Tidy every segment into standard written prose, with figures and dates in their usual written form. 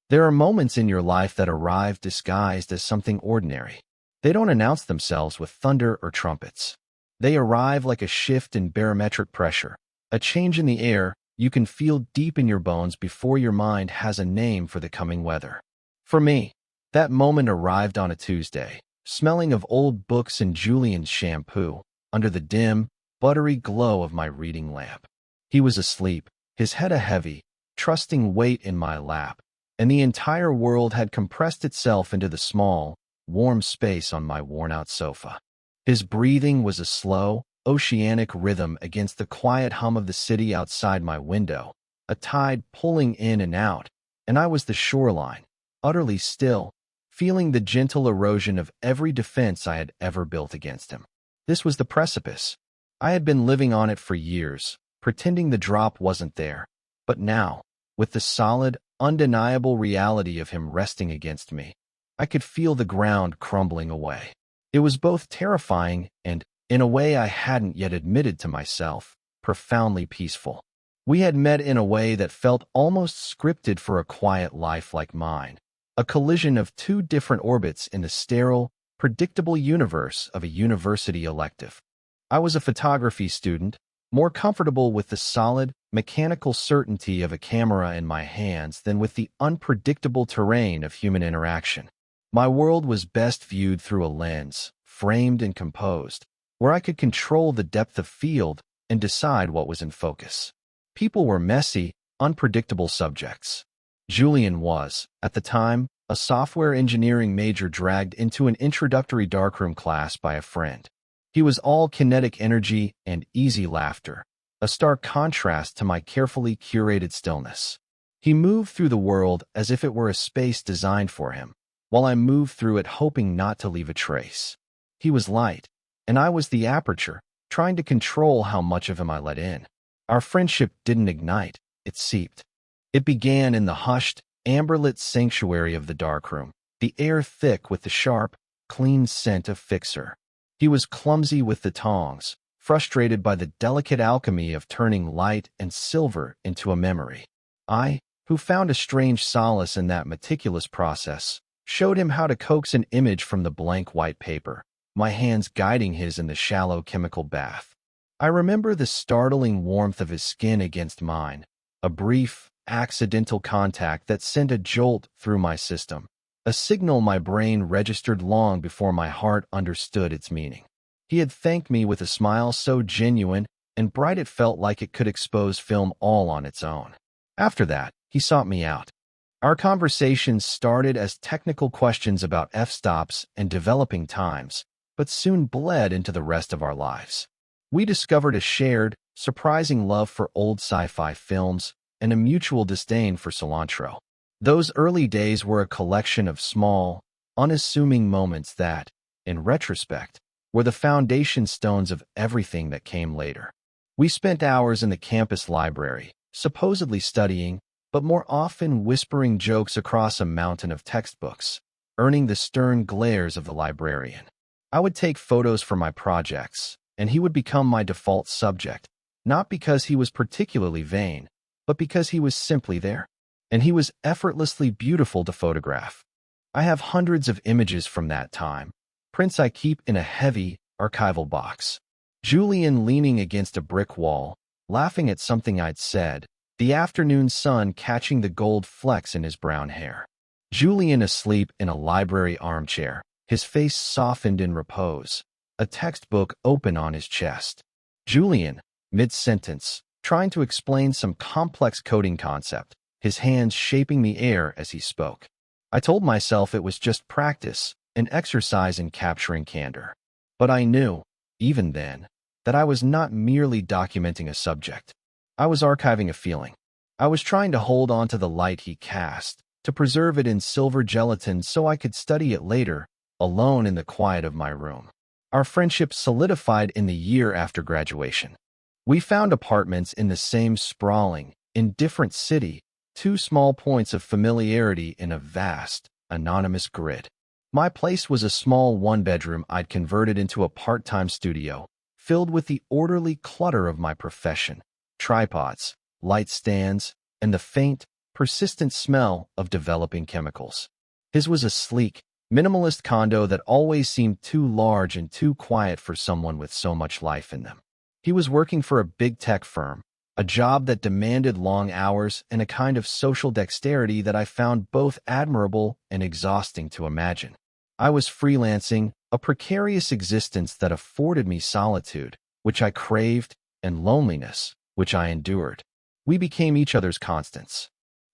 There are moments in your life that arrive disguised as something ordinary. They don't announce themselves with thunder or trumpets. They arrive like a shift in barometric pressure, a change in the air you can feel deep in your bones before your mind has a name for the coming weather. For me, that moment arrived on a Tuesday, smelling of old books and Julian's shampoo, under the dim, buttery glow of my reading lamp. He was asleep, his head a heavy, trusting weight in my lap, and the entire world had compressed itself into the small, warm space on my worn-out sofa. His breathing was a slow, oceanic rhythm against the quiet hum of the city outside my window, a tide pulling in and out, and I was the shoreline, utterly still, feeling the gentle erosion of every defense I had ever built against him. This was the precipice. I had been living on it for years, pretending the drop wasn't there. But now, with the solid, undeniable reality of him resting against me, I could feel the ground crumbling away. It was both terrifying and, in a way I hadn't yet admitted to myself, profoundly peaceful. We had met in a way that felt almost scripted for a quiet life like mine, a collision of two different orbits in the sterile, predictable universe of a university elective. I was a photography student, more comfortable with the solid, mechanical certainty of a camera in my hands than with the unpredictable terrain of human interaction. My world was best viewed through a lens, framed and composed, where I could control the depth of field and decide what was in focus. People were messy, unpredictable subjects. Julian was, at the time, a software engineering major dragged into an introductory darkroom class by a friend. He was all kinetic energy and easy laughter, a stark contrast to my carefully curated stillness. He moved through the world as if it were a space designed for him, while I moved through it hoping not to leave a trace. He was light, and I was the aperture, trying to control how much of him I let in. Our friendship didn't ignite, it seeped. It began in the hushed, amber-lit sanctuary of the darkroom, the air thick with the sharp, clean scent of fixer. He was clumsy with the tongs, frustrated by the delicate alchemy of turning light and silver into a memory. I, who found a strange solace in that meticulous process, showed him how to coax an image from the blank white paper, my hands guiding his in the shallow chemical bath. I remember the startling warmth of his skin against mine, a brief, accidental contact that sent a jolt through my system, a signal my brain registered long before my heart understood its meaning. He had thanked me with a smile so genuine and bright it felt like it could expose film all on its own. After that, he sought me out. Our conversations started as technical questions about f-stops and developing times, but soon bled into the rest of our lives. We discovered a shared, surprising love for old sci-fi films and a mutual disdain for cilantro. Those early days were a collection of small, unassuming moments that, in retrospect, were the foundation stones of everything that came later. We spent hours in the campus library, supposedly studying, but more often whispering jokes across a mountain of textbooks, earning the stern glares of the librarian. I would take photos for my projects, and he would become my default subject, not because he was particularly vain, but because he was simply there. And he was effortlessly beautiful to photograph. I have hundreds of images from that time, prints I keep in a heavy, archival box. Julian leaning against a brick wall, laughing at something I'd said, the afternoon sun catching the gold flecks in his brown hair. Julian asleep in a library armchair, his face softened in repose, a textbook open on his chest. Julian, mid-sentence, trying to explain some complex coding concept, his hands shaping the air as he spoke. I told myself it was just practice, an exercise in capturing candor. But I knew, even then, that I was not merely documenting a subject. I was archiving a feeling. I was trying to hold on to the light he cast, to preserve it in silver gelatin so I could study it later, alone in the quiet of my room. Our friendship solidified in the year after graduation. We found apartments in the same sprawling, indifferent city, two small points of familiarity in a vast, anonymous grid. My place was a small one-bedroom I'd converted into a part-time studio, filled with the orderly clutter of my profession, tripods, light stands, and the faint, persistent smell of developing chemicals. His was a sleek, minimalist condo that always seemed too large and too quiet for someone with so much life in them. He was working for a big tech firm, a job that demanded long hours and a kind of social dexterity that I found both admirable and exhausting to imagine. I was freelancing, a precarious existence that afforded me solitude, which I craved, and loneliness, which I endured. We became each other's constants.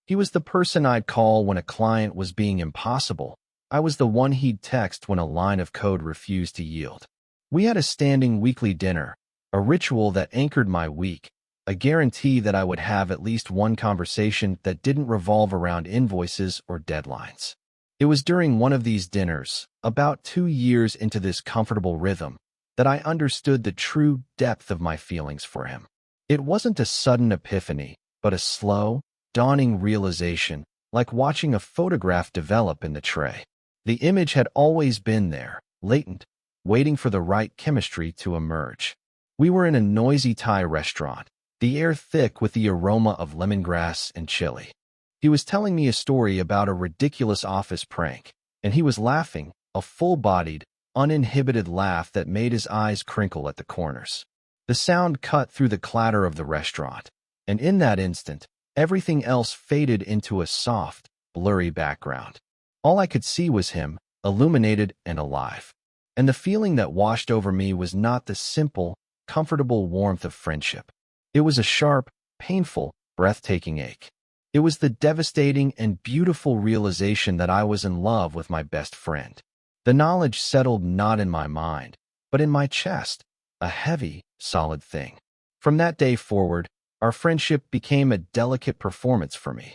He was the person I'd call when a client was being impossible. I was the one he'd text when a line of code refused to yield. We had a standing weekly dinner, a ritual that anchored my week, a guarantee that I would have at least one conversation that didn't revolve around invoices or deadlines. It was during one of these dinners, about 2 years into this comfortable rhythm, that I understood the true depth of my feelings for him. It wasn't a sudden epiphany, but a slow, dawning realization, like watching a photograph develop in the tray. The image had always been there, latent, waiting for the right chemistry to emerge. We were in a noisy Thai restaurant, the air thick with the aroma of lemongrass and chili. He was telling me a story about a ridiculous office prank, and he was laughing, a full-bodied, uninhibited laugh that made his eyes crinkle at the corners. The sound cut through the clatter of the restaurant, and in that instant, everything else faded into a soft, blurry background. All I could see was him, illuminated and alive. And the feeling that washed over me was not the simple, comfortable warmth of friendship. It was a sharp, painful, breathtaking ache. It was the devastating and beautiful realization that I was in love with my best friend. The knowledge settled not in my mind, but in my chest, a heavy, solid thing. From that day forward, our friendship became a delicate performance for me.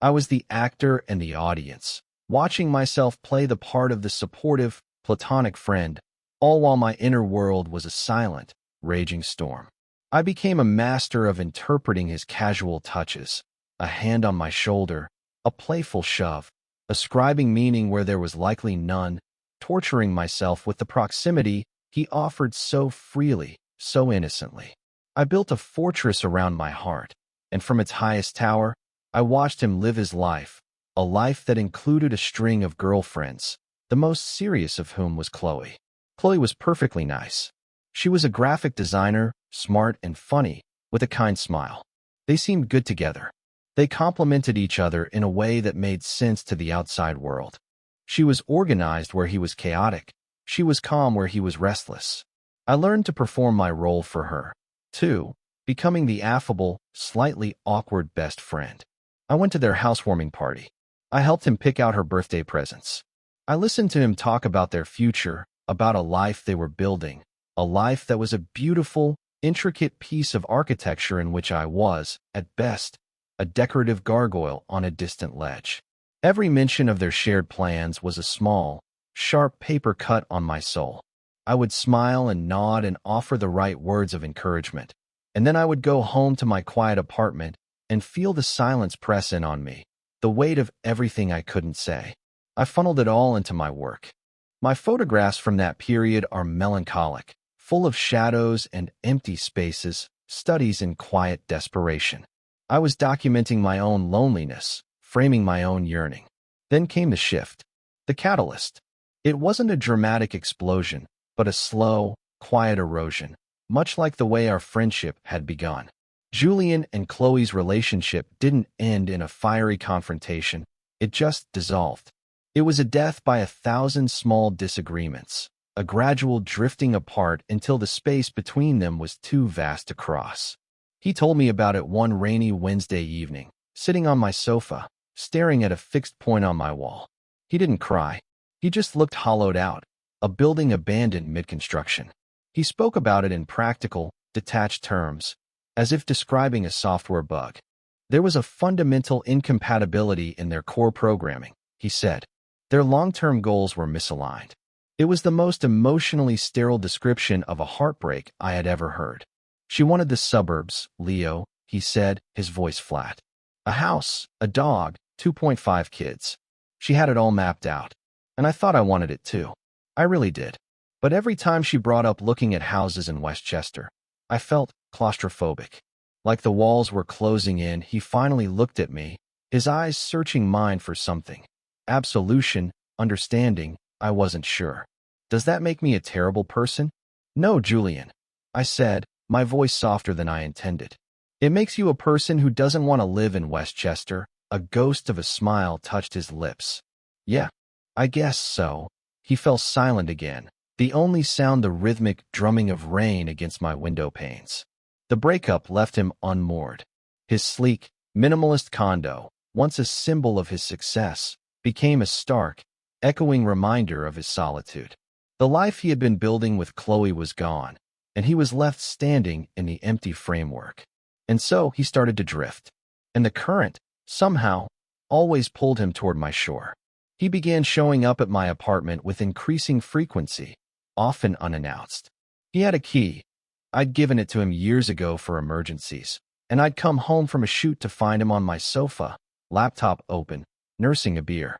I was the actor and the audience, watching myself play the part of the supportive, platonic friend, all while my inner world was a silent, raging storm. I became a master of interpreting his casual touches, a hand on my shoulder, a playful shove, ascribing meaning where there was likely none, torturing myself with the proximity he offered so freely, so innocently. I built a fortress around my heart, and from its highest tower, I watched him live his life, a life that included a string of girlfriends, the most serious of whom was Chloe. Chloe was perfectly nice. She was a graphic designer, smart and funny, with a kind smile. They seemed good together. They complemented each other in a way that made sense to the outside world. She was organized where he was chaotic. She was calm where he was restless. I learned to perform my role for her, too, becoming the affable, slightly awkward best friend. I went to their housewarming party. I helped him pick out her birthday presents. I listened to him talk about their future, about a life they were building, a life that was a beautiful, intricate piece of architecture in which I was, at best, a decorative gargoyle on a distant ledge. Every mention of their shared plans was a small, sharp paper cut on my soul. I would smile and nod and offer the right words of encouragement, and then I would go home to my quiet apartment and feel the silence press in on me, the weight of everything I couldn't say. I funneled it all into my work. My photographs from that period are melancholic, full of shadows and empty spaces, studies in quiet desperation. I was documenting my own loneliness, framing my own yearning. Then came the shift, the catalyst. It wasn't a dramatic explosion, but a slow, quiet erosion, much like the way our friendship had begun. Julian and Chloe's relationship didn't end in a fiery confrontation, it just dissolved. It was a death by 1,000 small disagreements, a gradual drifting apart until the space between them was too vast to cross. He told me about it one rainy Wednesday evening, sitting on my sofa, staring at a fixed point on my wall. He didn't cry. He just looked hollowed out, a building abandoned mid-construction. He spoke about it in practical, detached terms, as if describing a software bug. There was a fundamental incompatibility in their core programming, he said. Their long-term goals were misaligned. It was the most emotionally sterile description of a heartbreak I had ever heard. She wanted the suburbs, Leo, he said, his voice flat. A house, a dog, 2.5 kids. She had it all mapped out. And I thought I wanted it too. I really did. But every time she brought up looking at houses in Westchester, I felt claustrophobic. Like the walls were closing in, he finally looked at me, his eyes searching mine for something. Absolution, understanding, I wasn't sure. Does that make me a terrible person? No, Julian, I said, my voice softer than I intended. It makes you a person who doesn't want to live in Westchester. A ghost of a smile touched his lips. Yeah, I guess so. He fell silent again, the only sound the rhythmic drumming of rain against my window panes. The breakup left him unmoored. His sleek, minimalist condo, once a symbol of his success, became a stark, echoing reminder of his solitude. The life he had been building with Chloe was gone, and he was left standing in the empty framework. And so he started to drift. And the current, somehow, always pulled him toward my shore. He began showing up at my apartment with increasing frequency, often unannounced. He had a key. I'd given it to him years ago for emergencies, and I'd come home from a shoot to find him on my sofa, laptop open, nursing a beer.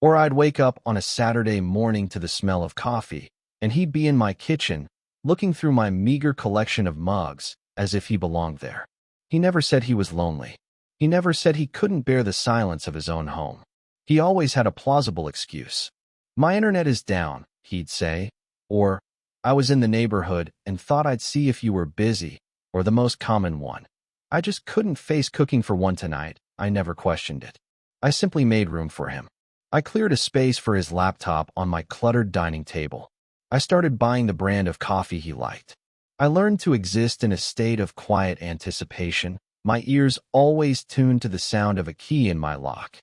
Or I'd wake up on a Saturday morning to the smell of coffee, and he'd be in my kitchen, looking through my meager collection of mugs, as if he belonged there. He never said he was lonely. He never said he couldn't bear the silence of his own home. He always had a plausible excuse. My internet is down, he'd say, or I was in the neighborhood and thought I'd see if you were busy, or the most common one. I just couldn't face cooking for one tonight. I never questioned it. I simply made room for him. I cleared a space for his laptop on my cluttered dining table. I started buying the brand of coffee he liked. I learned to exist in a state of quiet anticipation, my ears always tuned to the sound of a key in my lock.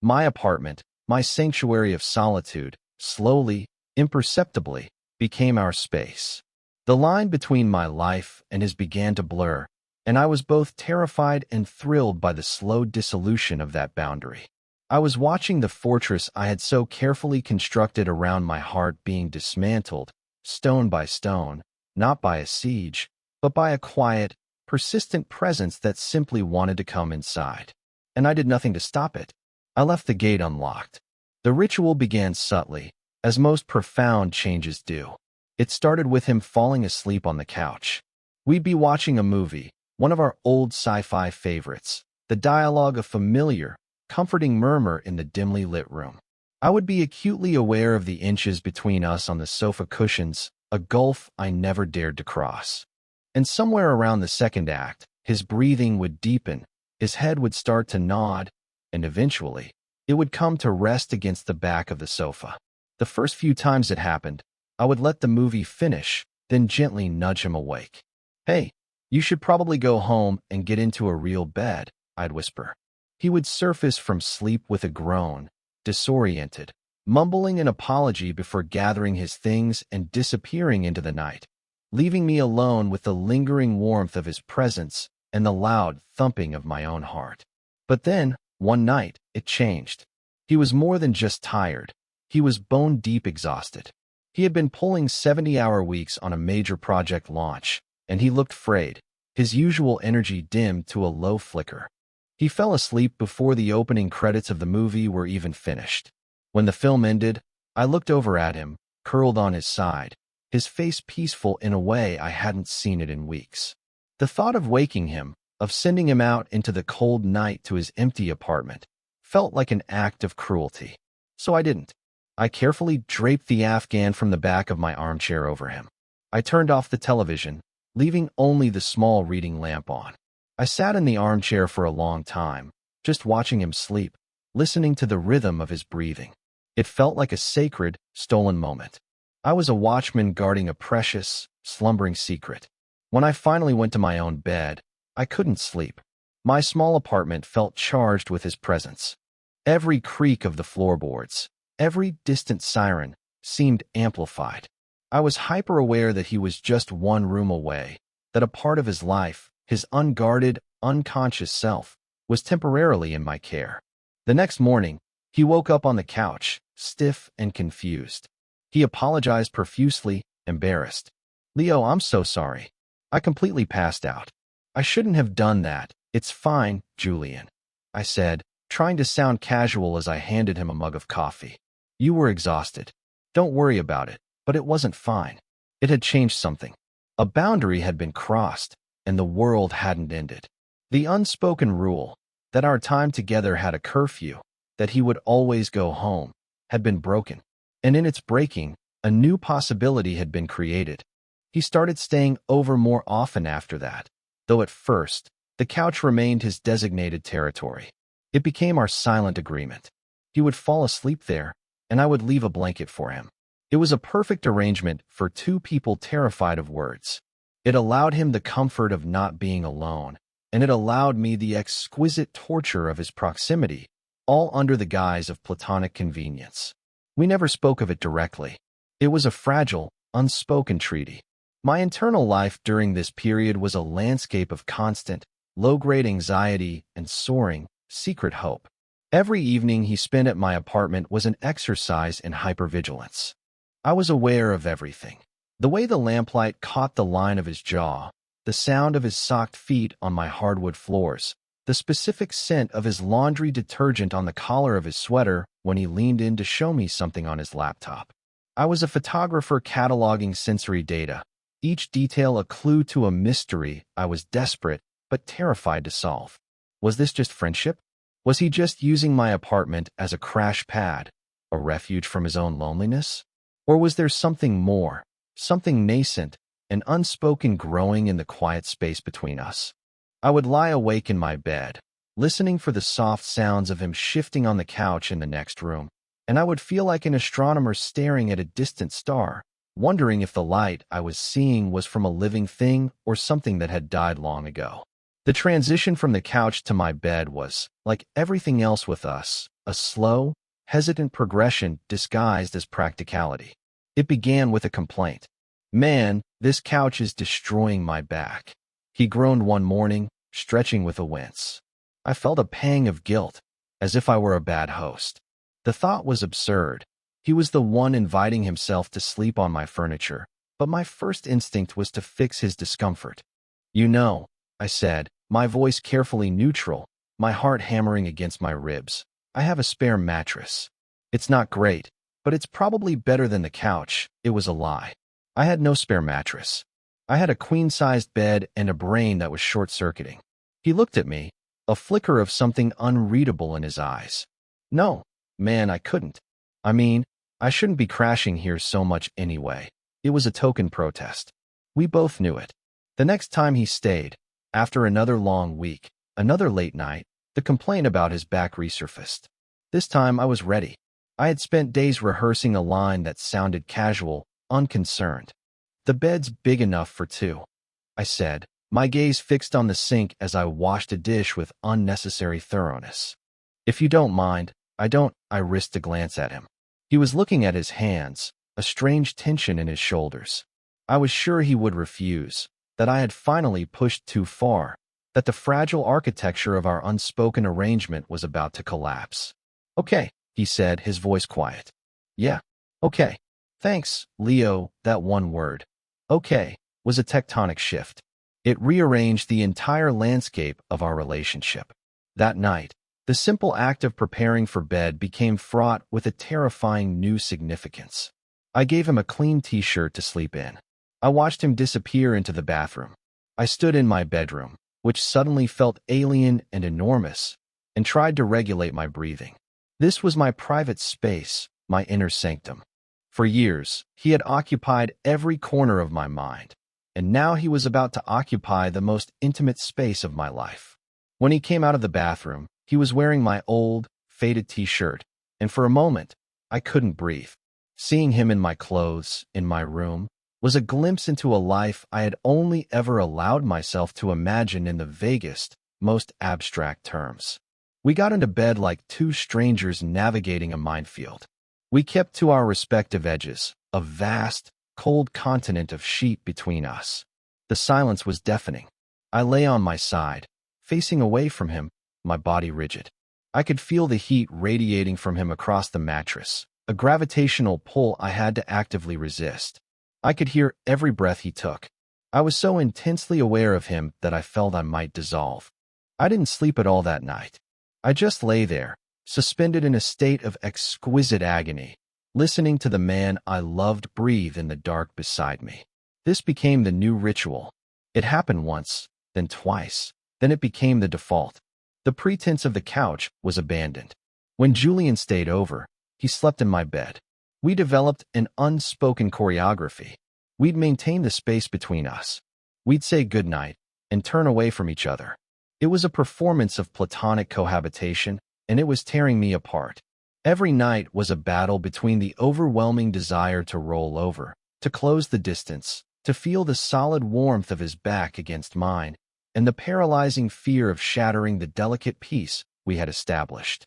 My apartment, my sanctuary of solitude, slowly, imperceptibly, became our space. The line between my life and his began to blur, and I was both terrified and thrilled by the slow dissolution of that boundary. I was watching the fortress I had so carefully constructed around my heart being dismantled, stone by stone, not by a siege, but by a quiet, persistent presence that simply wanted to come inside. And I did nothing to stop it. I left the gate unlocked. The ritual began subtly, as most profound changes do. It started with him falling asleep on the couch. We'd be watching a movie, one of our old sci-fi favorites, the dialogue a familiar, comforting murmur in the dimly lit room. I would be acutely aware of the inches between us on the sofa cushions, a gulf I never dared to cross. And somewhere around the second act, his breathing would deepen, his head would start to nod, and eventually, it would come to rest against the back of the sofa. The first few times it happened, I would let the movie finish, then gently nudge him awake. Hey, you should probably go home and get into a real bed, I'd whisper. He would surface from sleep with a groan, disoriented, mumbling an apology before gathering his things and disappearing into the night, leaving me alone with the lingering warmth of his presence and the loud thumping of my own heart. But then, one night, it changed. He was more than just tired. He was bone-deep exhausted. He had been pulling 70-hour weeks on a major project launch, and he looked frayed, his usual energy dimmed to a low flicker. He fell asleep before the opening credits of the movie were even finished. When the film ended, I looked over at him, curled on his side, his face peaceful in a way I hadn't seen it in weeks. The thought of waking him, of sending him out into the cold night to his empty apartment, felt like an act of cruelty. So I didn't. I carefully draped the Afghan from the back of my armchair over him. I turned off the television, leaving only the small reading lamp on. I sat in the armchair for a long time, just watching him sleep, listening to the rhythm of his breathing. It felt like a sacred, stolen moment. I was a watchman guarding a precious, slumbering secret. When I finally went to my own bed, I couldn't sleep. My small apartment felt charged with his presence. Every creak of the floorboards, every distant siren, seemed amplified. I was hyper-aware that he was just one room away, that a part of his life, his unguarded, unconscious self, was temporarily in my care. The next morning, he woke up on the couch, stiff and confused. He apologized profusely, embarrassed. "Leo, I'm so sorry. I completely passed out. I shouldn't have done that. It's fine, Julian," I said, trying to sound casual as I handed him a mug of coffee. "You were exhausted. Don't worry about it." But it wasn't fine. It had changed something. A boundary had been crossed, and the world hadn't ended. The unspoken rule, that our time together had a curfew, that he would always go home, had been broken. And in its breaking, a new possibility had been created. He started staying over more often after that, though at first, the couch remained his designated territory. It became our silent agreement. He would fall asleep there, and I would leave a blanket for him. It was a perfect arrangement for two people terrified of words. It allowed him the comfort of not being alone, and it allowed me the exquisite torture of his proximity, all under the guise of platonic convenience. We never spoke of it directly. It was a fragile, unspoken treaty. My internal life during this period was a landscape of constant, low-grade anxiety and soaring, secret hope. Every evening he spent at my apartment was an exercise in hypervigilance. I was aware of everything. The way the lamplight caught the line of his jaw, the sound of his socked feet on my hardwood floors, the specific scent of his laundry detergent on the collar of his sweater when he leaned in to show me something on his laptop. I was a photographer cataloging sensory data, each detail a clue to a mystery I was desperate but terrified to solve. Was this just friendship? Was he just using my apartment as a crash pad, a refuge from his own loneliness? Or was there something more, something nascent and unspoken growing in the quiet space between us? I would lie awake in my bed, listening for the soft sounds of him shifting on the couch in the next room, and I would feel like an astronomer staring at a distant star, wondering if the light I was seeing was from a living thing or something that had died long ago. The transition from the couch to my bed was, like everything else with us, a slow, hesitant progression disguised as practicality. It began with a complaint. "Man, this couch is destroying my back," he groaned one morning, stretching with a wince. I felt a pang of guilt, as if I were a bad host. The thought was absurd. He was the one inviting himself to sleep on my furniture, but my first instinct was to fix his discomfort. "You know," I said, my voice carefully neutral, my heart hammering against my ribs, "I have a spare mattress. It's not great, but it's probably better than the couch." It was a lie. I had no spare mattress. I had a queen-sized bed and a brain that was short-circuiting. He looked at me, a flicker of something unreadable in his eyes. "No, man, I couldn't. I mean, I shouldn't be crashing here so much anyway." It was a token protest. We both knew it. The next time he stayed, after another long week, another late night, the complaint about his back resurfaced. This time I was ready. I had spent days rehearsing a line that sounded casual, unconcerned. "The bed's big enough for two," I said, my gaze fixed on the sink as I washed a dish with unnecessary thoroughness. "If you don't mind, I don't." I risked a glance at him. He was looking at his hands, a strange tension in his shoulders. I was sure he would refuse, that I had finally pushed too far, that the fragile architecture of our unspoken arrangement was about to collapse. "Okay," he said, his voice quiet. "Yeah, okay. Thanks, Leo." That one word, "okay," was a tectonic shift. It rearranged the entire landscape of our relationship. That night, the simple act of preparing for bed became fraught with a terrifying new significance. I gave him a clean t-shirt to sleep in. I watched him disappear into the bathroom. I stood in my bedroom, which suddenly felt alien and enormous, and tried to regulate my breathing. This was my private space, my inner sanctum. For years, he had occupied every corner of my mind, and now he was about to occupy the most intimate space of my life. When he came out of the bathroom, he was wearing my old, faded t-shirt, and for a moment, I couldn't breathe. Seeing him in my clothes, in my room, was a glimpse into a life I had only ever allowed myself to imagine in the vaguest, most abstract terms. We got into bed like two strangers navigating a minefield. We kept to our respective edges, a vast, cold continent of sheet between us. The silence was deafening. I lay on my side, facing away from him, my body rigid. I could feel the heat radiating from him across the mattress, a gravitational pull I had to actively resist. I could hear every breath he took. I was so intensely aware of him that I felt I might dissolve. I didn't sleep at all that night. I just lay there, suspended in a state of exquisite agony, listening to the man I loved breathe in the dark beside me. This became the new ritual. It happened once, then twice, then it became the default. The pretense of the couch was abandoned. When Julian stayed over, he slept in my bed. We developed an unspoken choreography. We'd maintain the space between us. We'd say goodnight and turn away from each other. It was a performance of platonic cohabitation, and it was tearing me apart. Every night was a battle between the overwhelming desire to roll over, to close the distance, to feel the solid warmth of his back against mine, and the paralyzing fear of shattering the delicate peace we had established.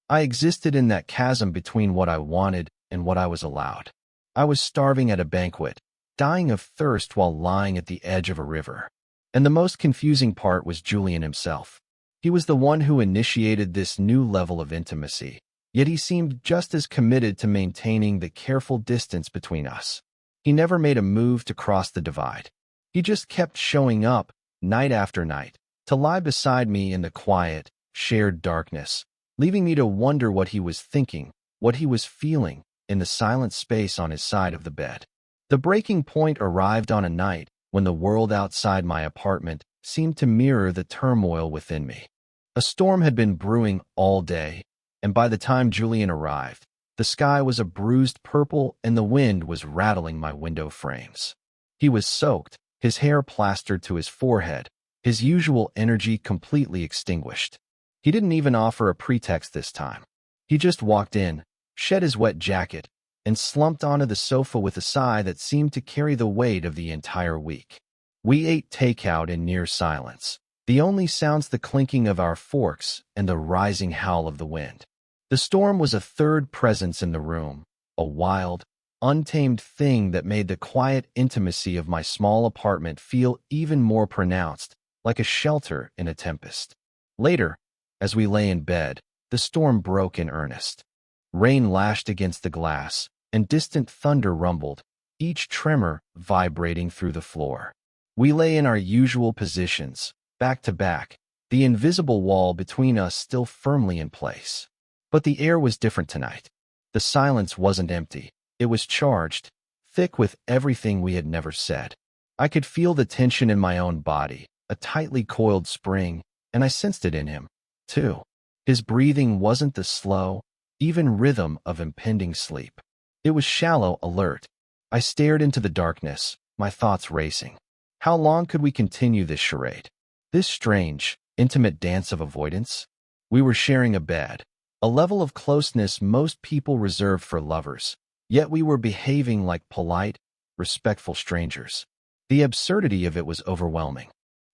I existed in that chasm between what I wanted and what I was allowed. I was starving at a banquet, dying of thirst while lying at the edge of a river. And the most confusing part was Julian himself. He was the one who initiated this new level of intimacy, yet he seemed just as committed to maintaining the careful distance between us. He never made a move to cross the divide. He just kept showing up, night after night, to lie beside me in the quiet, shared darkness, leaving me to wonder what he was thinking, what he was feeling, in the silent space on his side of the bed. The breaking point arrived on a night when the world outside my apartment seemed to mirror the turmoil within me. A storm had been brewing all day, and by the time Julian arrived, the sky was a bruised purple and the wind was rattling my window frames. He was soaked, his hair plastered to his forehead, his usual energy completely extinguished. He didn't even offer a pretext this time. He just walked in, shed his wet jacket, and slumped onto the sofa with a sigh that seemed to carry the weight of the entire week. We ate takeout in near silence, the only sounds the clinking of our forks and the rising howl of the wind. The storm was a third presence in the room, a wild, untamed thing that made the quiet intimacy of my small apartment feel even more pronounced, like a shelter in a tempest. Later, as we lay in bed, the storm broke in earnest. Rain lashed against the glass, and distant thunder rumbled, each tremor vibrating through the floor. We lay in our usual positions, back to back, the invisible wall between us still firmly in place. But the air was different tonight. The silence wasn't empty. It was charged, thick with everything we had never said. I could feel the tension in my own body, a tightly coiled spring, and I sensed it in him, too. His breathing wasn't the slow, even rhythm of impending sleep. It was shallow, alert. I stared into the darkness, my thoughts racing. How long could we continue this charade? This strange, intimate dance of avoidance? We were sharing a bed, a level of closeness most people reserve for lovers, yet we were behaving like polite, respectful strangers. The absurdity of it was overwhelming.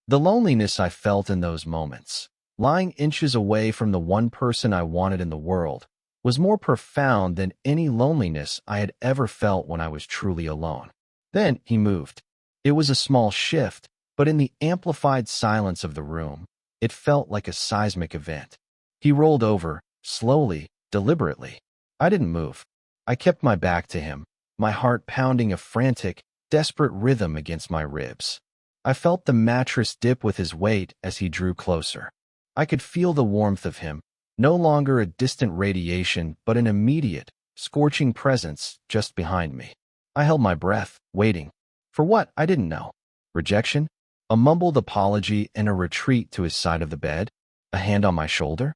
The loneliness I felt in those moments, lying inches away from the one person I wanted in the world, was more profound than any loneliness I had ever felt when I was truly alone. Then he moved. It was a small shift, but in the amplified silence of the room, it felt like a seismic event. He rolled over, slowly, deliberately. I didn't move. I kept my back to him, my heart pounding a frantic, desperate rhythm against my ribs. I felt the mattress dip with his weight as he drew closer. I could feel the warmth of him, no longer a distant radiation, but an immediate, scorching presence just behind me. I held my breath, waiting. For what? I didn't know. Rejection? A mumbled apology and a retreat to his side of the bed? A hand on my shoulder?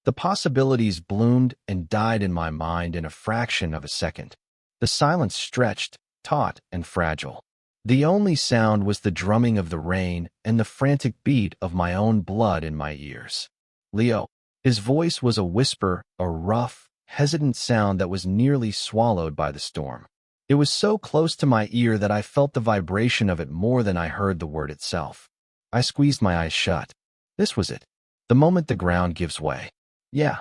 The possibilities bloomed and died in my mind in a fraction of a second. The silence stretched, taut and fragile. The only sound was the drumming of the rain and the frantic beat of my own blood in my ears. Leo. His voice was a whisper, a rough, hesitant sound that was nearly swallowed by the storm. It was so close to my ear that I felt the vibration of it more than I heard the word itself. I squeezed my eyes shut. This was it. The moment the ground gives way. Yeah.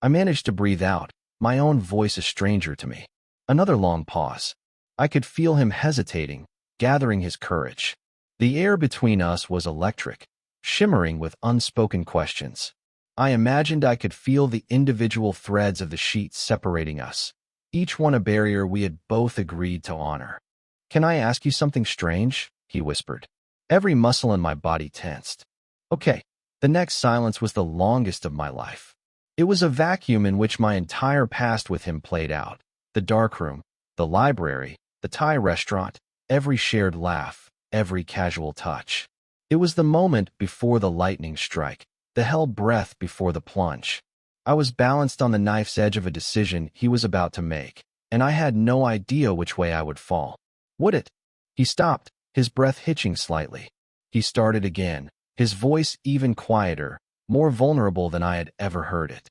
I managed to breathe out, my own voice a stranger to me. Another long pause. I could feel him hesitating, gathering his courage. The air between us was electric, shimmering with unspoken questions. I imagined I could feel the individual threads of the sheets separating us, each one a barrier we had both agreed to honor. "Can I ask you something strange?" he whispered. Every muscle in my body tensed. Okay. The next silence was the longest of my life. It was a vacuum in which my entire past with him played out. The darkroom, the library, the Thai restaurant, every shared laugh, every casual touch. It was the moment before the lightning strike, the held breath before the plunge. I was balanced on the knife's edge of a decision he was about to make, and I had no idea which way I would fall. Would it? He stopped, his breath hitching slightly. He started again, his voice even quieter, more vulnerable than I had ever heard it.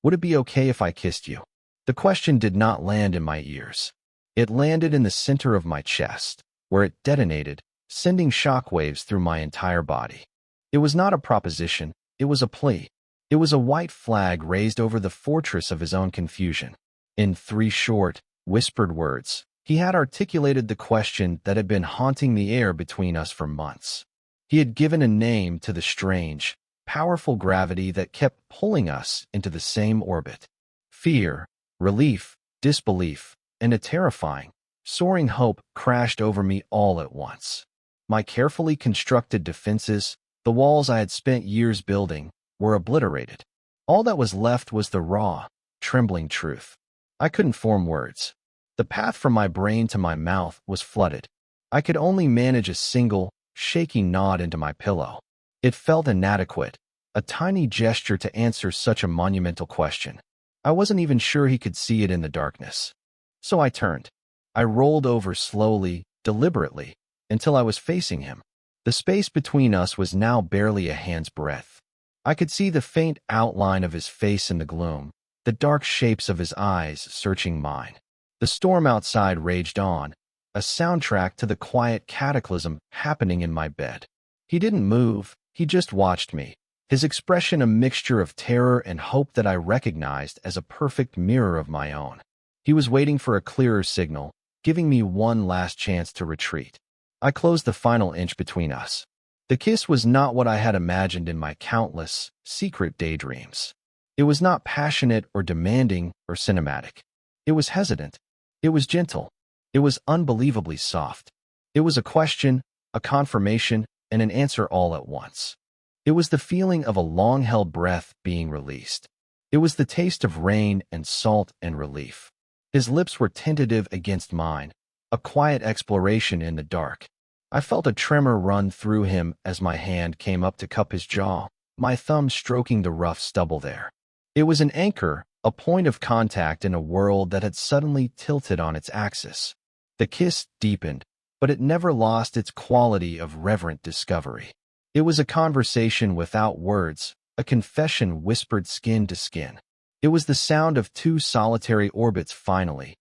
Would it be okay if I kissed you? The question did not land in my ears. It landed in the center of my chest, where it detonated, sending shockwaves through my entire body. It was not a proposition, it was a plea. It was a white flag raised over the fortress of his own confusion. In 3 short, whispered words, he had articulated the question that had been haunting the air between us for months. He had given a name to the strange, powerful gravity that kept pulling us into the same orbit. Fear, relief, disbelief, and a terrifying, soaring hope crashed over me all at once. My carefully constructed defenses, the walls I had spent years building, were obliterated. All that was left was the raw, trembling truth. I couldn't form words. The path from my brain to my mouth was flooded. I could only manage a single, shaking nod into my pillow. It felt inadequate, a tiny gesture to answer such a monumental question. I wasn't even sure he could see it in the darkness. So I turned. I rolled over slowly, deliberately, until I was facing him. The space between us was now barely a hand's breadth. I could see the faint outline of his face in the gloom, the dark shapes of his eyes searching mine. The storm outside raged on, a soundtrack to the quiet cataclysm happening in my bed. He didn't move, he just watched me, his expression a mixture of terror and hope that I recognized as a perfect mirror of my own. He was waiting for a clearer signal, giving me one last chance to retreat. I closed the final inch between us. The kiss was not what I had imagined in my countless, secret daydreams. It was not passionate or demanding or cinematic. It was hesitant. It was gentle. It was unbelievably soft. It was a question, a confirmation, and an answer all at once. It was the feeling of a long-held breath being released. It was the taste of rain and salt and relief. His lips were tentative against mine, a quiet exploration in the dark. I felt a tremor run through him as my hand came up to cup his jaw, my thumb stroking the rough stubble there. It was an anchor, a point of contact in a world that had suddenly tilted on its axis. The kiss deepened, but it never lost its quality of reverent discovery. It was a conversation without words, a confession whispered skin to skin. It was the sound of 2 solitary orbits finally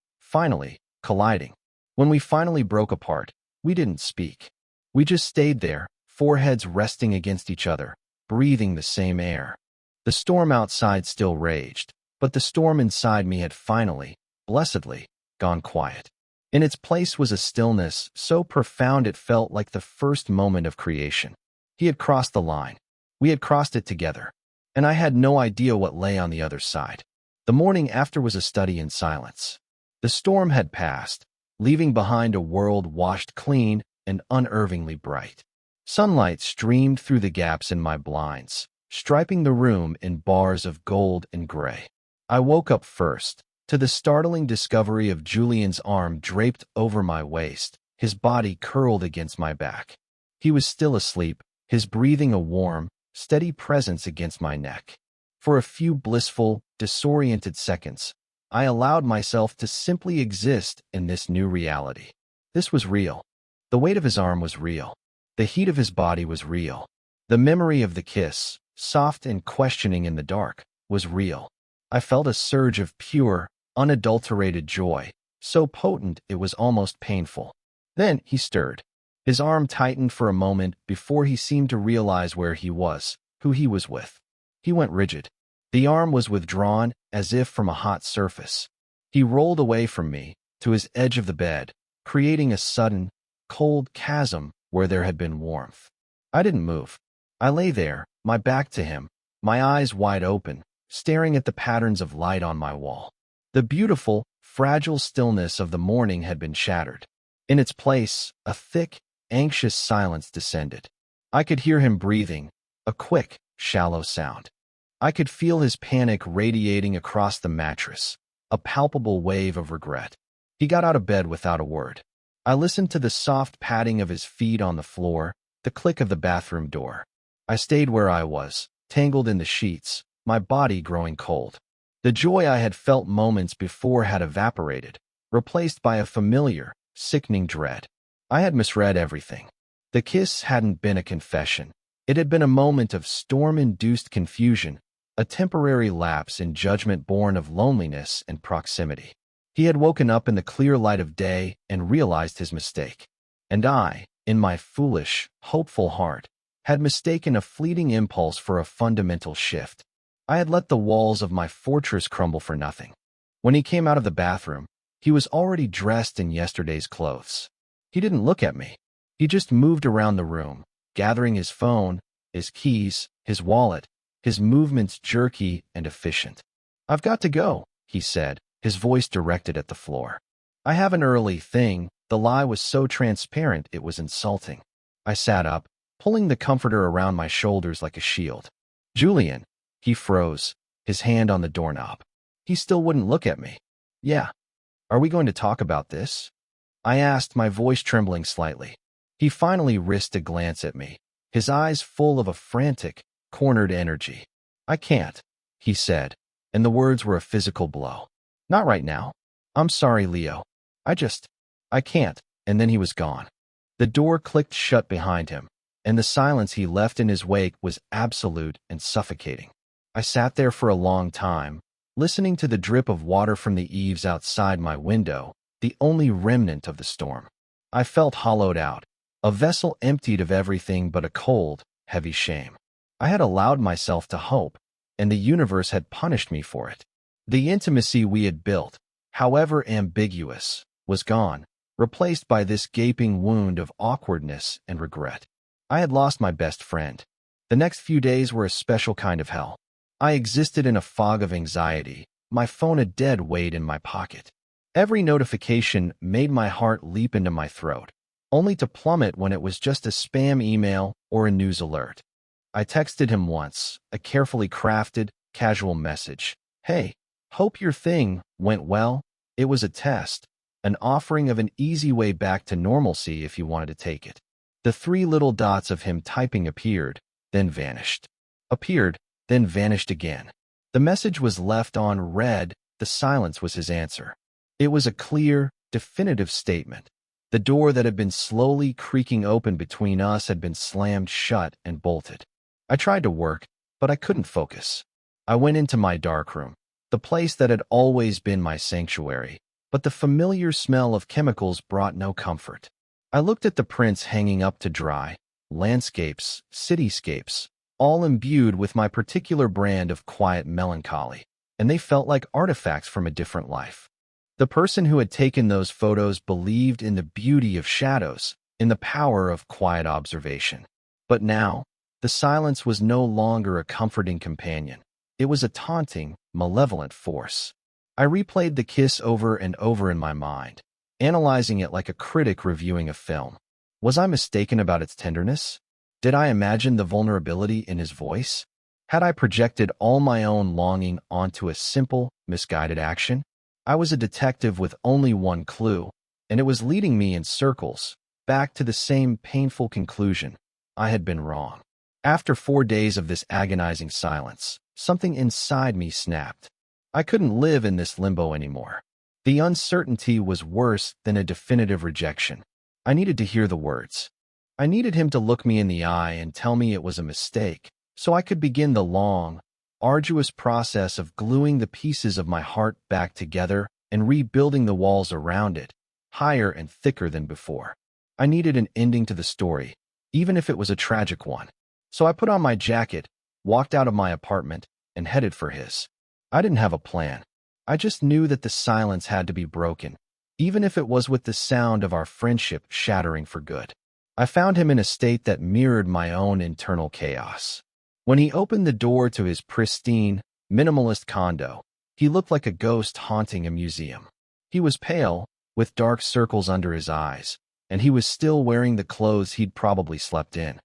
colliding. When we finally broke apart, we didn't speak. We just stayed there, foreheads resting against each other, breathing the same air. The storm outside still raged, but the storm inside me had finally, blessedly, gone quiet. In its place was a stillness so profound it felt like the first moment of creation. He had crossed the line. We had crossed it together, and I had no idea what lay on the other side. The morning after was a study in silence. The storm had passed, leaving behind a world washed clean and unervingly bright. Sunlight streamed through the gaps in my blinds, striping the room in bars of gold and gray. I woke up first, to the startling discovery of Julian's arm draped over my waist, his body curled against my back. He was still asleep, his breathing a warm, steady presence against my neck. For a few blissful, disoriented seconds, I allowed myself to simply exist in this new reality. This was real. The weight of his arm was real. The heat of his body was real. The memory of the kiss, soft and questioning in the dark, was real. I felt a surge of pure, unadulterated joy, so potent it was almost painful. Then he stirred. His arm tightened for a moment before he seemed to realize where he was, who he was with. He went rigid. The arm was withdrawn, as if from a hot surface. He rolled away from me, to his edge of the bed, creating a sudden, cold chasm where there had been warmth. I didn't move. I lay there, my back to him, my eyes wide open, staring at the patterns of light on my wall. The beautiful, fragile stillness of the morning had been shattered. In its place, a thick, anxious silence descended. I could hear him breathing, a quick, shallow sound. I could feel his panic radiating across the mattress, a palpable wave of regret. He got out of bed without a word. I listened to the soft padding of his feet on the floor, the click of the bathroom door. I stayed where I was, tangled in the sheets, my body growing cold. The joy I had felt moments before had evaporated, replaced by a familiar, sickening dread. I had misread everything. The kiss hadn't been a confession. It had been a moment of storm-induced confusion, a temporary lapse in judgment born of loneliness and proximity. He had woken up in the clear light of day and realized his mistake. And I, in my foolish, hopeful heart, had mistaken a fleeting impulse for a fundamental shift. I had let the walls of my fortress crumble for nothing. When he came out of the bathroom, he was already dressed in yesterday's clothes. He didn't look at me. He just moved around the room, gathering his phone, his keys, his wallet, his movements jerky and efficient. "I've got to go," he said, his voice directed at the floor. "I have an early thing." The lie was so transparent it was insulting. I sat up, pulling the comforter around my shoulders like a shield. "Julian." He froze, his hand on the doorknob. He still wouldn't look at me. "Yeah. Are we going to talk about this?" I asked, my voice trembling slightly. He finally risked a glance at me, his eyes full of a frantic, cornered energy. "I can't," he said, and the words were a physical blow. "Not right now. I'm sorry, Leo. I can't." And then he was gone. The door clicked shut behind him, and the silence he left in his wake was absolute and suffocating. I sat there for a long time, listening to the drip of water from the eaves outside my window, the only remnant of the storm. I felt hollowed out, a vessel emptied of everything but a cold, heavy shame. I had allowed myself to hope, and the universe had punished me for it. The intimacy we had built, however ambiguous, was gone, replaced by this gaping wound of awkwardness and regret. I had lost my best friend. The next few days were a special kind of hell. I existed in a fog of anxiety, my phone a dead weight in my pocket. Every notification made my heart leap into my throat, only to plummet when it was just a spam email or a news alert. I texted him once, a carefully crafted, casual message. "Hey, hope your thing went well." It was a test, an offering of an easy way back to normalcy if you wanted to take it. The three little dots of him typing appeared, then vanished. Appeared, then vanished again. The message was left on read, the silence was his answer. It was a clear, definitive statement. The door that had been slowly creaking open between us had been slammed shut and bolted. I tried to work, but I couldn't focus. I went into my darkroom, the place that had always been my sanctuary, but the familiar smell of chemicals brought no comfort. I looked at the prints hanging up to dry, landscapes, cityscapes, all imbued with my particular brand of quiet melancholy, and they felt like artifacts from a different life. The person who had taken those photos believed in the beauty of shadows, in the power of quiet observation. But now, the silence was no longer a comforting companion. It was a taunting, malevolent force. I replayed the kiss over and over in my mind, analyzing it like a critic reviewing a film. Was I mistaken about its tenderness? Did I imagine the vulnerability in his voice? Had I projected all my own longing onto a simple, misguided action? I was a detective with only one clue, and it was leading me in circles, back to the same painful conclusion. I had been wrong. After 4 days of this agonizing silence, something inside me snapped. I couldn't live in this limbo anymore. The uncertainty was worse than a definitive rejection. I needed to hear the words. I needed him to look me in the eye and tell me it was a mistake, so I could begin the long, arduous process of gluing the pieces of my heart back together and rebuilding the walls around it, higher and thicker than before. I needed an ending to the story, even if it was a tragic one. So I put on my jacket, walked out of my apartment, and headed for his. I didn't have a plan. I just knew that the silence had to be broken, even if it was with the sound of our friendship shattering for good. I found him in a state that mirrored my own internal chaos. When he opened the door to his pristine, minimalist condo, he looked like a ghost haunting a museum. He was pale, with dark circles under his eyes, and he was still wearing the clothes he'd probably slept in.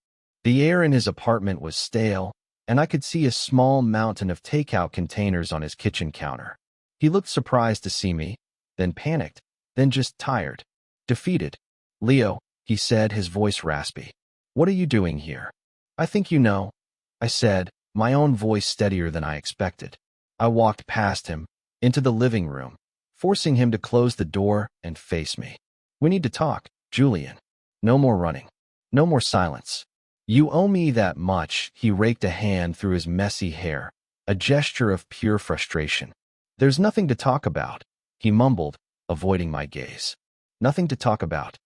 The air in his apartment was stale, and I could see a small mountain of takeout containers on his kitchen counter. He looked surprised to see me, then panicked, then just tired, defeated. "Leo," he said, his voice raspy. "What are you doing here?" "I think you know," I said, my own voice steadier than I expected. I walked past him, into the living room, forcing him to close the door and face me. We need to talk, Julian. No more running. No more silence. You owe me that much. He raked a hand through his messy hair, a gesture of pure frustration. There's nothing to talk about, he mumbled, avoiding my gaze. Nothing to talk about.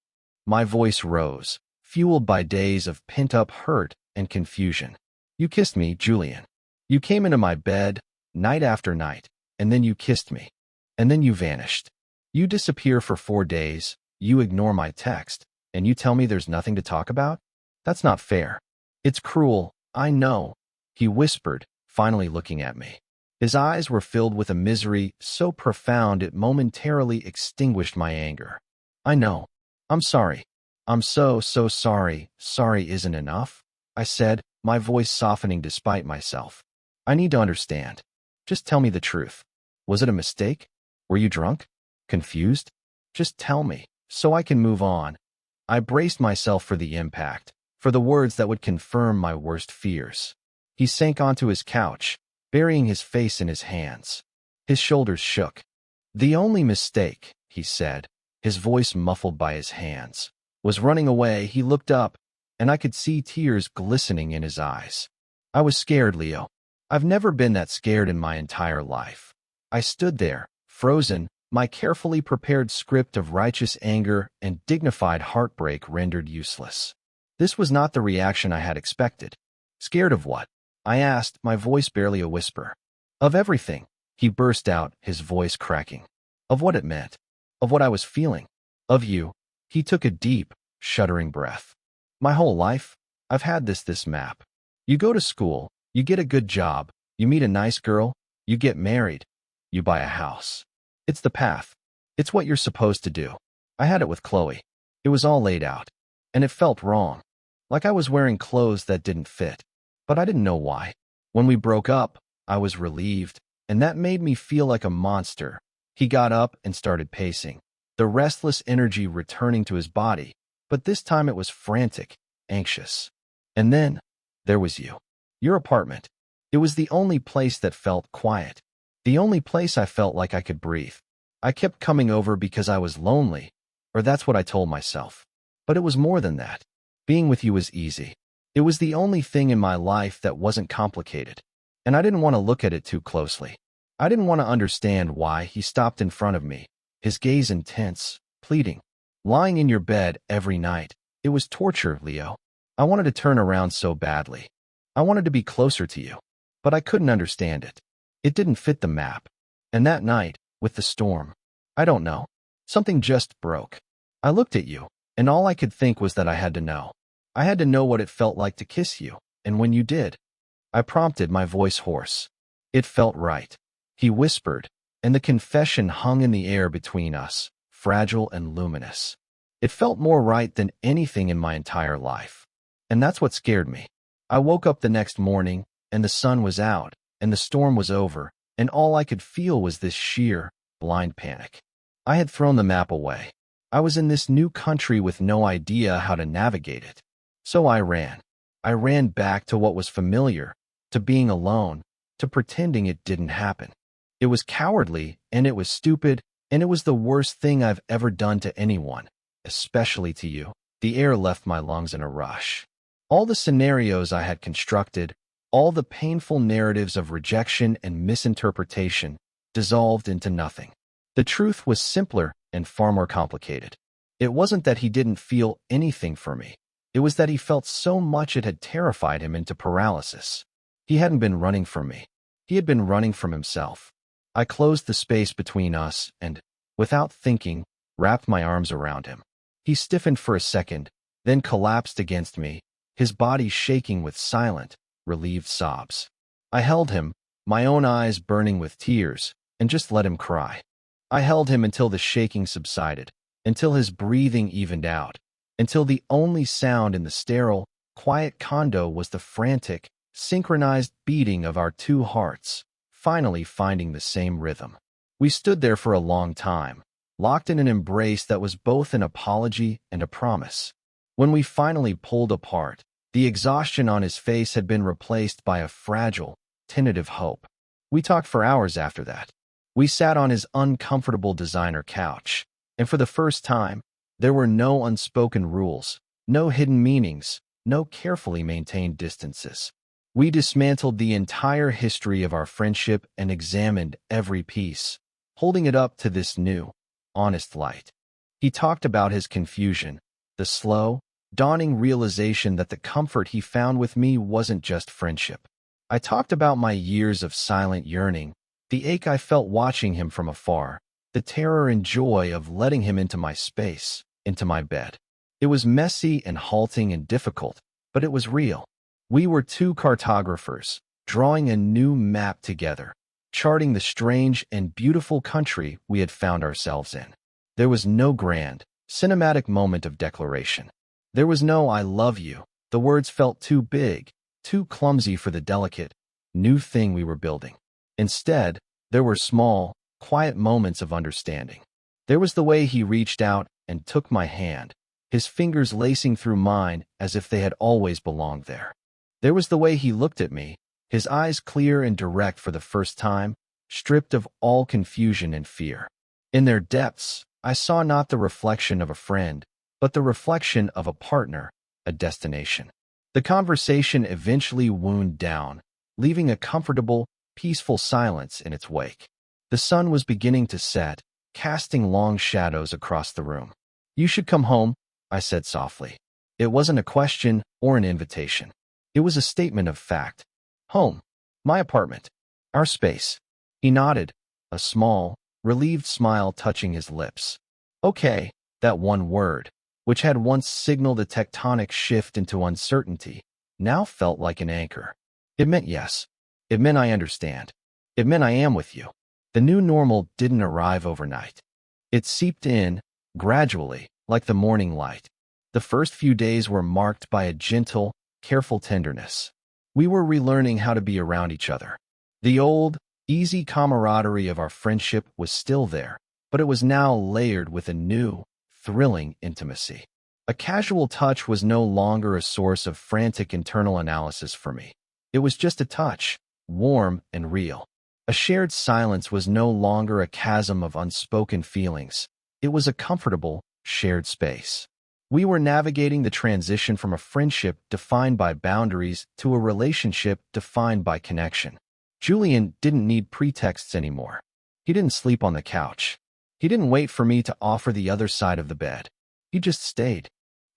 My voice rose, fueled by days of pent-up hurt and confusion. You kissed me, Julian. You came into my bed, night after night, and then you kissed me. And then you vanished. You disappear for 4 days, you ignore my text, and you tell me there's nothing to talk about? That's not fair. It's cruel, I know, he whispered, finally looking at me. His eyes were filled with a misery so profound it momentarily extinguished my anger. I know. I'm sorry. I'm so sorry. Sorry isn't enough, I said, my voice softening despite myself. I need to understand. Just tell me the truth. Was it a mistake? Were you drunk? Confused? Just tell me, so I can move on. I braced myself for the impact, for the words that would confirm my worst fears. He sank onto his couch, burying his face in his hands. His shoulders shook. The only mistake, he said, his voice muffled by his hands, was running away. He looked up, and I could see tears glistening in his eyes. I was scared, Leo. I've never been that scared in my entire life. I stood there, frozen, my carefully prepared script of righteous anger and dignified heartbreak rendered useless. This was not the reaction I had expected. Scared of what? I asked, my voice barely a whisper. Of everything, he burst out, his voice cracking. Of what it meant. Of what I was feeling. Of you. He took a deep, shuddering breath. My whole life, I've had this map. You go to school, you get a good job, you meet a nice girl, you get married, you buy a house. It's the path. It's what you're supposed to do. I had it with Chloe. It was all laid out. And it felt wrong. Like I was wearing clothes that didn't fit. But I didn't know why. When we broke up, I was relieved, and that made me feel like a monster. He got up and started pacing, the restless energy returning to his body, but this time it was frantic, anxious. And then, there was you. Your apartment. It was the only place that felt quiet. The only place I felt like I could breathe. I kept coming over because I was lonely, or that's what I told myself. But it was more than that. Being with you was easy. It was the only thing in my life that wasn't complicated, and I didn't want to look at it too closely. I didn't want to understand why. He stopped in front of me, his gaze intense, pleading. Lying in your bed every night. It was torture, Leo. I wanted to turn around so badly. I wanted to be closer to you, but I couldn't understand it. It didn't fit the map. And that night, with the storm, I don't know, something just broke. I looked at you, and all I could think was that I had to know. I had to know what it felt like to kiss you, and when you did. I prompted, my voice hoarse. It felt right. He whispered, and the confession hung in the air between us, fragile and luminous. It felt more right than anything in my entire life. And that's what scared me. I woke up the next morning, and the sun was out, and the storm was over, and all I could feel was this sheer, blind panic. I had thrown the map away. I was in this new country with no idea how to navigate it. So I ran. I ran back to what was familiar, to being alone, to pretending it didn't happen. It was cowardly, and it was stupid, and it was the worst thing I've ever done to anyone, especially to you. The air left my lungs in a rush. All the scenarios I had constructed, all the painful narratives of rejection and misinterpretation, dissolved into nothing. The truth was simpler and far more complicated. It wasn't that he didn't feel anything for me. It was that he felt so much it had terrified him into paralysis. He hadn't been running from me. He had been running from himself. I closed the space between us and, without thinking, wrapped my arms around him. He stiffened for a second, then collapsed against me, his body shaking with silent, relieved sobs. I held him, my own eyes burning with tears, and just let him cry. I held him until the shaking subsided, until his breathing evened out, until the only sound in the sterile, quiet condo was the frantic, synchronized beating of our two hearts, finally finding the same rhythm. We stood there for a long time, locked in an embrace that was both an apology and a promise. When we finally pulled apart, The exhaustion on his face had been replaced by a fragile, tentative hope. We talked for hours after that. We sat on his uncomfortable designer couch, and for the first time, there were no unspoken rules, no hidden meanings, no carefully maintained distances. We dismantled the entire history of our friendship and examined every piece, holding it up to this new, honest light. He talked about his confusion, the slow, dawning realization that the comfort he found with me wasn't just friendship. I talked about my years of silent yearning, the ache I felt watching him from afar, the terror and joy of letting him into my space, into my bed. It was messy and halting and difficult, but it was real. We were two cartographers, drawing a new map together, charting the strange and beautiful country we had found ourselves in. There was no grand, cinematic moment of declaration. There was no "I love you." The words felt too big, too clumsy for the delicate, new thing we were building. Instead, there were small, quiet moments of understanding. There was the way he reached out and took my hand, his fingers lacing through mine as if they had always belonged there. There was the way he looked at me, his eyes clear and direct for the first time, stripped of all confusion and fear. In their depths, I saw not the reflection of a friend, but the reflection of a partner, a destination. The conversation eventually wound down, leaving a comfortable, peaceful silence in its wake. The sun was beginning to set, casting long shadows across the room. "You should come home," I said softly. It wasn't a question or an invitation. It was a statement of fact. Home. My apartment. Our space. He nodded, a small, relieved smile touching his lips. Okay, that one word, which had once signaled a tectonic shift into uncertainty, now felt like an anchor. It meant yes. It meant I understand. It meant I am with you. The new normal didn't arrive overnight. It seeped in, gradually, like the morning light. The first few days were marked by a gentle, careful tenderness. We were relearning how to be around each other. The old, easy camaraderie of our friendship was still there, but it was now layered with a new, thrilling intimacy. A casual touch was no longer a source of frantic internal analysis for me. It was just a touch, warm and real. A shared silence was no longer a chasm of unspoken feelings. It was a comfortable, shared space. We were navigating the transition from a friendship defined by boundaries to a relationship defined by connection. Julian didn't need pretexts anymore. He didn't sleep on the couch. He didn't wait for me to offer the other side of the bed. He just stayed.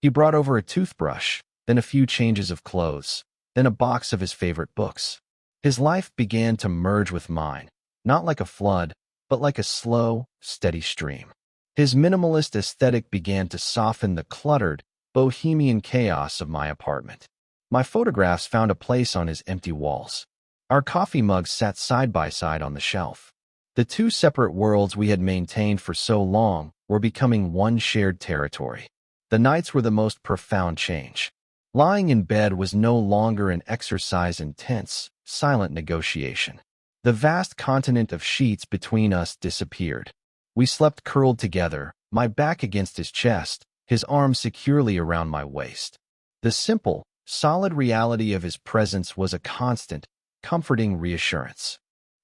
He brought over a toothbrush, then a few changes of clothes, then a box of his favorite books. His life began to merge with mine, not like a flood, but like a slow, steady stream. His minimalist aesthetic began to soften the cluttered, bohemian chaos of my apartment. My photographs found a place on his empty walls. Our coffee mugs sat side by side on the shelf. The two separate worlds we had maintained for so long were becoming one shared territory. The nights were the most profound change. Lying in bed was no longer an exercise in tense, silent negotiation. The vast continent of sheets between us disappeared. We slept curled together, my back against his chest, his arms securely around my waist. The simple, solid reality of his presence was a constant, comforting reassurance.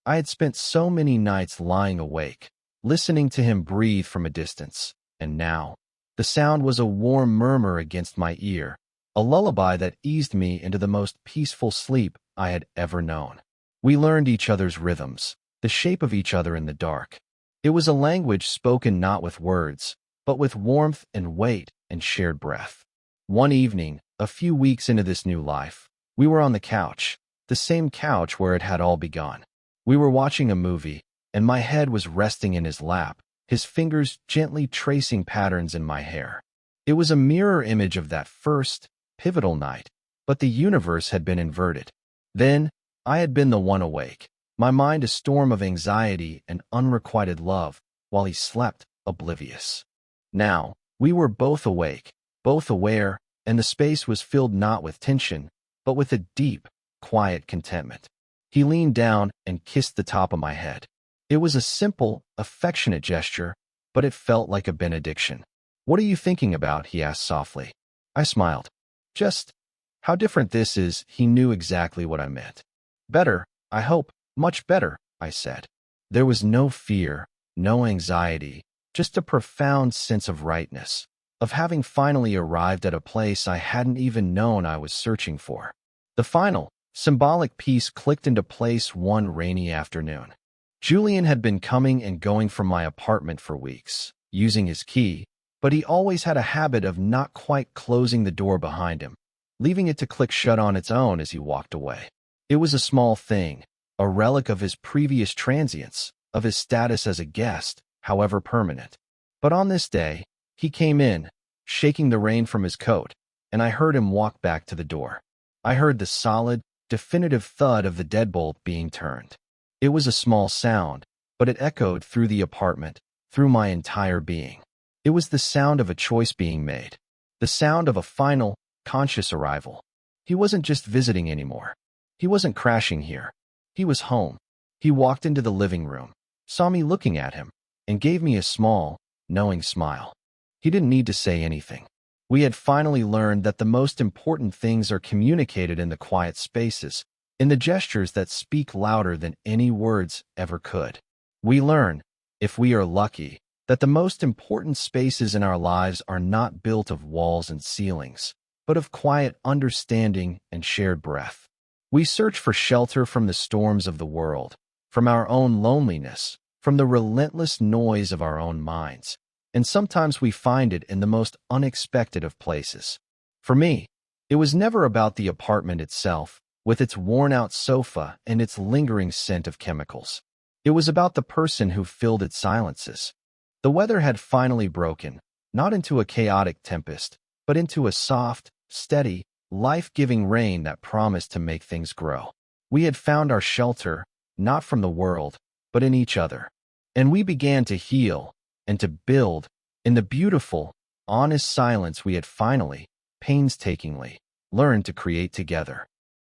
I had spent so many nights lying awake, listening to him breathe from a distance, and now, the sound was a warm murmur against my ear, a lullaby that eased me into the most peaceful sleep I had ever known. We learned each other's rhythms, the shape of each other in the dark. It was a language spoken not with words, but with warmth and weight and shared breath. One evening, a few weeks into this new life, we were on the couch, the same couch where it had all begun. We were watching a movie, and my head was resting in his lap, his fingers gently tracing patterns in my hair. It was a mirror image of that first, pivotal night, but the universe had been inverted. Then, I had been the one awake, my mind a storm of anxiety and unrequited love, while he slept, oblivious. Now, we were both awake, both aware, and the space was filled not with tension, but with a deep, quiet contentment. He leaned down and kissed the top of my head. It was a simple, affectionate gesture, but it felt like a benediction. "What are you thinking about?" he asked softly. I smiled. "Just How different this is, he knew exactly what I meant. Better, I hope, much better, I said. There was no fear, no anxiety, just a profound sense of rightness, of having finally arrived at a place I hadn't even known I was searching for. The final, symbolic piece clicked into place one rainy afternoon. Julian had been coming and going from my apartment for weeks, using his key, but he always had a habit of not quite closing the door behind him, leaving it to click shut on its own as he walked away. It was a small thing, a relic of his previous transience, of his status as a guest, however permanent. But on this day, he came in, shaking the rain from his coat, and I heard him walk back to the door. I heard the solid, definitive thud of the deadbolt being turned. It was a small sound, but it echoed through the apartment, through my entire being. It was the sound of a choice being made, the sound of a final, conscious arrival. He wasn't just visiting anymore. He wasn't crashing here. He was home. He walked into the living room, saw me looking at him, and gave me a small, knowing smile. He didn't need to say anything. We had finally learned that the most important things are communicated in the quiet spaces, in the gestures that speak louder than any words ever could. We learn, if we are lucky, that the most important spaces in our lives are not built of walls and ceilings, but of quiet understanding and shared breath. We search for shelter from the storms of the world, from our own loneliness, from the relentless noise of our own minds, and sometimes we find it in the most unexpected of places. For me, it was never about the apartment itself, with its worn-out sofa and its lingering scent of chemicals. It was about the person who filled its silences. The weather had finally broken, not into a chaotic tempest, but into a soft, steady, life-giving rain that promised to make things grow. We had found our shelter, not from the world, but in each other. And we began to heal and to build in the beautiful, honest silence we had finally, painstakingly, learned to create together.